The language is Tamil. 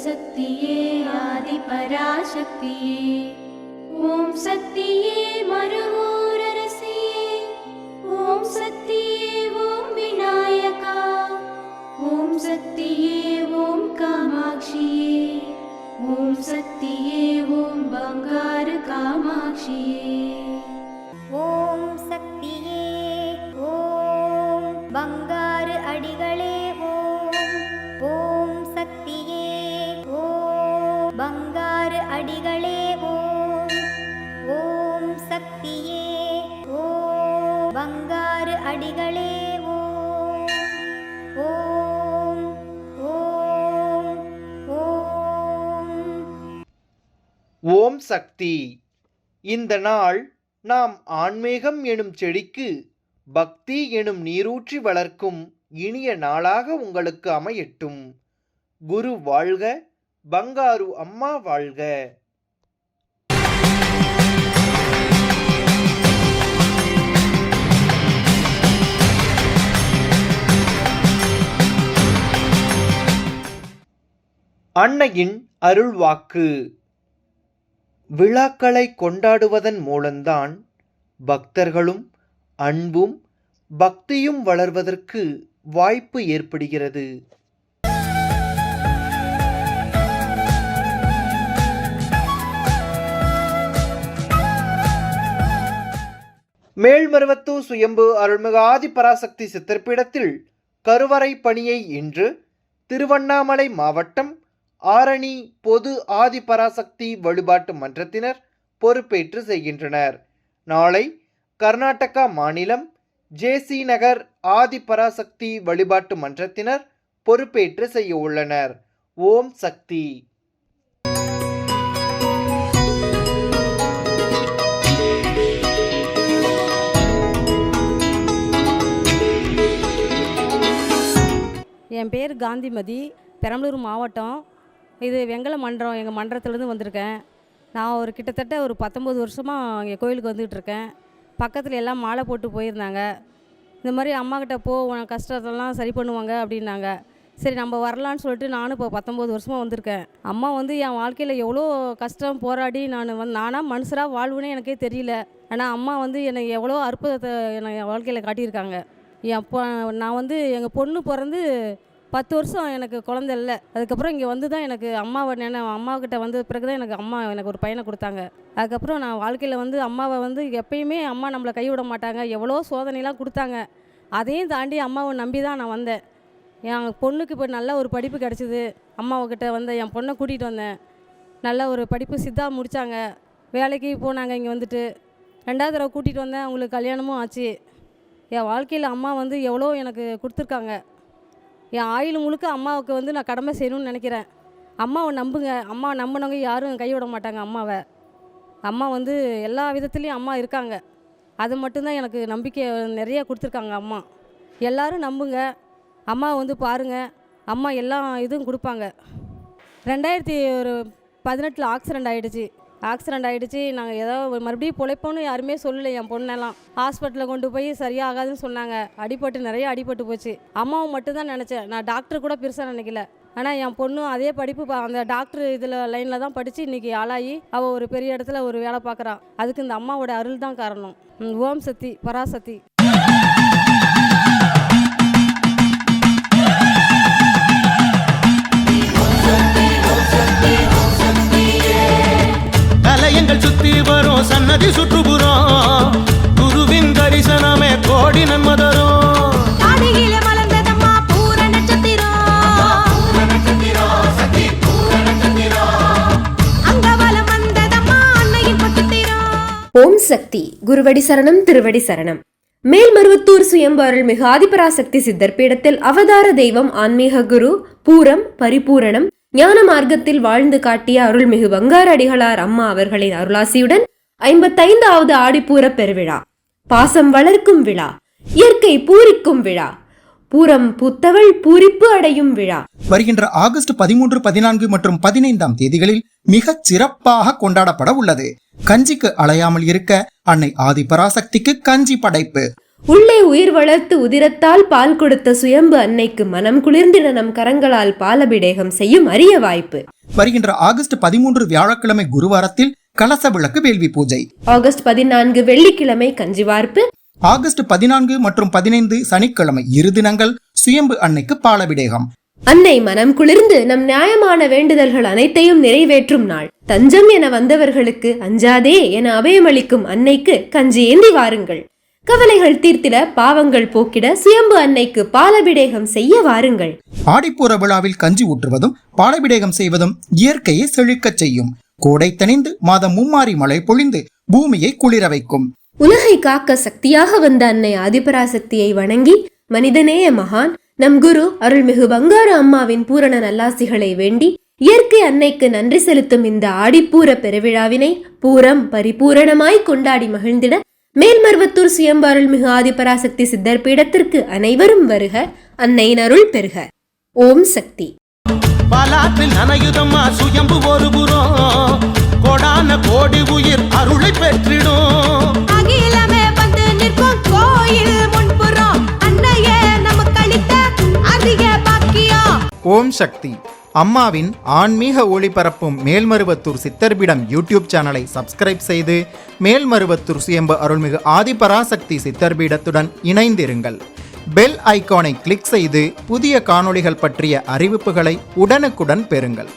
சக்தியே ஆதி பராசக்தியே, ஓம் சக்தியே மறுவூரரசியே, ஓம் சக்தியே ஓம் விநாயகா, ஓம் சக்தியே ஓம் காமாட்சியே, ஓம் சக்தியே ஓம் பங்காரு காமாட்சியே. ஓம் சக்தியே ஓம் பங்காரு அடிகளே ஓம். ஓம் சக்தியே ஓம் பங்காரு அடிகளே ஓம். ஓம் சக்தியே ஓம் பங்காரு அடிகளே ஓம். ஓம் ஓம் ஓம். ஓம் சக்தி. இந்த நாள் நாம் ஆன்மீகம் எனும் செடிக்கு பக்தி எனும் நீரூற்றி வளர்க்கும் இனிய நாளாக உங்களுக்கு அமையட்டும். குரு வாழ்க, பங்காரு அம்மா வாழ்க. அன்னையின் அருள்வாக்கு. விழாக்களை கொண்டாடுவதன் மூலம்தான் பக்தர்களும் அன்பும் பக்தியும் வளர்வதற்கு வாய்ப்பு ஏற்படுகிறது. மேல்மருவத்தூர் சுயம்பு அருள்மிகு ஆதிபராசக்தி சித்தர்பீடத்தில் கருவறை பணியை இன்று திருவண்ணாமலை மாவட்டம் ஆரணி பொது ஆதிபராசக்தி வழிபாட்டு மன்றத்தினர் பொறுப்பேற்று செய்கின்றனர். நாளை கர்நாடகா மாநிலம் ஜேசி நகர் ஆதிபராசக்தி வழிபாட்டு மன்றத்தினர் பொறுப்பேற்று செய்ய உள்ளனர். ஓம் சக்தி. என் பேர் காந்திமதி, பெரம்பலூர் மாவட்டம். இது வெங்கல மன்றம், எங்கள் மன்றத்துலேருந்து வந்திருக்கேன். நான் கிட்டத்தட்ட ஒரு 19 வருஷமாக இங்கே கோயிலுக்கு வந்துக்கிட்டு இருக்கேன். பக்கத்தில் எல்லாம் மாலை போட்டு போயிருந்தாங்க. இந்த மாதிரி அம்மாக்கிட்ட உன் கஷ்டத்தெல்லாம் சரி பண்ணுவாங்க அப்படின்னாங்க. சரி நம்ம வரலான்னு சொல்லிட்டு நானும் இப்போ 19 வருஷமாக வந்திருக்கேன். அம்மா என் வாழ்க்கையில் எவ்வளோ கஷ்டம் போராடி நானாக மனுஷராக வாழ்வுன்னு எனக்கே தெரியல. ஆனால் அம்மா என்னை எவ்வளோ அற்புதத்தை என் வாழ்க்கையில் காட்டியிருக்காங்க. நான் எங்கள் பொண்ணு பிறந்து 10 வருஷம் எனக்கு குழந்தை இல்லை. அதுக்கப்புறம் இங்கே வந்து தான் எனக்கு அம்மாக்கிட்ட வந்த பிறகு தான் எனக்கு ஒரு பையனை கொடுத்தாங்க. அதுக்கப்புறம் நான் வாழ்க்கையில் அம்மாவை எப்பயுமே அம்மா நம்மளை கைவிட மாட்டாங்க. எவ்வளோ சோதனைலாம் கொடுத்தாங்க. அதையும் தாண்டி அம்மாவை நம்பி தான் நான் வந்தேன். என் பொண்ணுக்கு இப்போ நல்ல ஒரு படிப்பு கிடச்சிது. அம்மாவுக்கிட்ட என் பொண்ணை கூட்டிகிட்டு வந்தேன். நல்ல ஒரு படிப்பு சித்தா முடித்தாங்க. வேலைக்கு போனாங்க. இங்கே வந்துட்டு 2வது தடவை கூட்டிகிட்டு வந்தேன். அவங்களுக்கு கல்யாணமும் ஆச்சு. என் வாழ்க்கையில் அம்மா எவ்வளோ எனக்கு கொடுத்துருக்காங்க. என் ஆயுள் முழுக்க அம்மாவுக்கு நான் கடமை செய்யணும்னு நினைக்கிறேன். அம்மாவை நம்புங்க. அம்மாவை நம்பினவங்க யாரும் கைவிட மாட்டாங்க அம்மாவை. அம்மா எல்லா விதத்துலேயும் அம்மா இருக்காங்க. அது மட்டும்தான் எனக்கு நம்பிக்கை நிறைய கொடுத்துருக்காங்க அம்மா. எல்லோரும் நம்புங்க. அம்மாவை பாருங்கள். அம்மா எல்லா இதுவும் கொடுப்பாங்க. 2018 ஆக்சிடெண்ட் ஆகிடுச்சு. நாங்கள் ஏதோ மறுபடியும் பிழைப்போன்னு யாருமே சொல்லலை. என் பொண்ணெல்லாம் ஹாஸ்பிட்டலில் கொண்டு போய் சரியாகாதுன்னு சொன்னாங்க. நிறைய அடிபட்டு போச்சு. அம்மாவை மட்டும்தான் நினச்சேன். நான் டாக்டர் கூட பெருசாக நினைக்கல. ஆனால் என் பொண்ணும் அதே படிப்பு அந்த டாக்டர் லைனில் தான் படித்து இன்றைக்கி ஆளாகி அவள் ஒரு பெரிய இடத்துல ஒரு வேலை பார்க்குறான். அதுக்கு இந்த அம்மாவோட அருள் தான் காரணம். ஓம் சக்தி பராசக்தி. எங்கள் சுத்தி வரும் சன்னதி சுற்றுப்புறம் குருவின் தரிசனமே கோடி நன்மை தரும். ஓம் சக்தி. குருவடி சரணம், திருவடி சரணம். மேல்மருவத்தூர் சுயம்பு அருள்மிகு ஆதிபராசக்தி சித்தர் பீடத்தில் அவதார தெய்வம் ஆன்மீக குரு பூரம் பரிபூரணம் ஞான மார்க்கத்தில் வாழ்ந்து காட்டிய அருள்மிகு பங்காரு அடிகளார் அம்மா அவர்களின் அருளாசியுடன் 55வது ஆடிப்பூர பெருவிழா, பாசம் வளர்க்கும் விழா, இயற்கை பூரிக்கும் விழா, பூரம் பூத்தவள் பூரிப்பு அடையும் விழா வருகின்ற ஆகஸ்ட் 13, 14 மற்றும் 15ஆம் தேதிகளில் மிக சிறப்பாக கொண்டாடப்பட உள்ளது. கஞ்சிக்கு அலையாமல் இருக்க அன்னை ஆதிபராசக்திக்கு கஞ்சி படைப்பு. உள்ளே உயிர் வளர்த்து உதிரத்தால் பால் கொடுத்த சுயம்பு அன்னைக்கு மனம் குளிர்ந்திட நம் கரங்களால் பாலபிடேகம் செய்யும் அரிய வாய்ப்பு. வருகின்ற ஆகஸ்ட் 13 வியாழக்கிழமை குருவாரத்தில் கலச விளக்கு வேள்வி பூஜை. ஆகஸ்ட் 14 வெள்ளிக்கிழமை கஞ்சி வார்ப்பு. ஆகஸ்ட் 14 மற்றும் 15 சனிக்கிழமை இரு தினங்கள் சுயம்பு அன்னைக்கு பாலபிடேகம். அன்னை மனம் குளிர்ந்து நம் நியாயமான வேண்டுதல்கள் அனைத்தையும் நிறைவேற்றும் நாள். தஞ்சம் என வந்தவர்களுக்கு அஞ்சாதே என அபயமளிக்கும் அன்னைக்கு கஞ்சி ஏந்தி வாருங்கள். கவலைகள் தீர்த்திட, பாவங்கள் போக்கிட சுயம்பு அன்னைக்கு பாலபிடேகம் செய்ய வாருங்கள். ஆடிப்பூர விழாவில் கஞ்சி ஊற்றுவதும் பாலபிடேகம் செய்வதும் இயற்கையை செழிக்கச் செய்யும். கோடை தணிந்து மாதம் மும்மாரி மழை பொழிந்து பூமியை குளிர வைக்கும். உலகை காக்க சக்தியாக வந்த அன்னை ஆதிபராசக்தியை வணங்கி மனிதநேய மகான் நம் குரு அருள்மிகு பங்காரு அம்மாவின் பூரண நல்லாசிகளை வேண்டி இயற்கை அன்னைக்கு நன்றி செலுத்தும் இந்த ஆடிப்பூர பெருவிழாவினை பூரம் பரிபூரணமாய் கொண்டாடி மகிழ்ந்திட மேல்மருவத்தூர் சுயம்பு அருள்மிகு ஆதிபராசக்தி சித்தர் பீடத்திற்கு அனைவரும் வருக. அன்னையின் அருள் பெறுக. ஓம் சக்தி. பலாற்றில் நனையுதம்மா சுயம்பு ஒரு புறம், கோடான கோடி உயிர் அருளை பெற்றிடும். அகிலமே வந்து நிற்கும் கோயில் முன்புறம் அன்னையே நமக்கு அளித்த அதிக பாக்கியம். ஓம் சக்தி. அம்மாவின் ஆன்மீக ஒளிபரப்பும் மேல்மருவத்தூர் சித்தர்பீடம் யூடியூப் சேனலை சப்ஸ்கிரைப் செய்து மேல்மருவத்தூர் சுயம்பு அருள்மிகு ஆதிபராசக்தி சித்தர்பீடத்துடன் இணைந்திருங்கள். பெல் ஐகானை கிளிக் செய்து புதிய காணொளிகள் பற்றிய அறிவிப்புகளை உடனுக்குடன் பெறுங்கள்.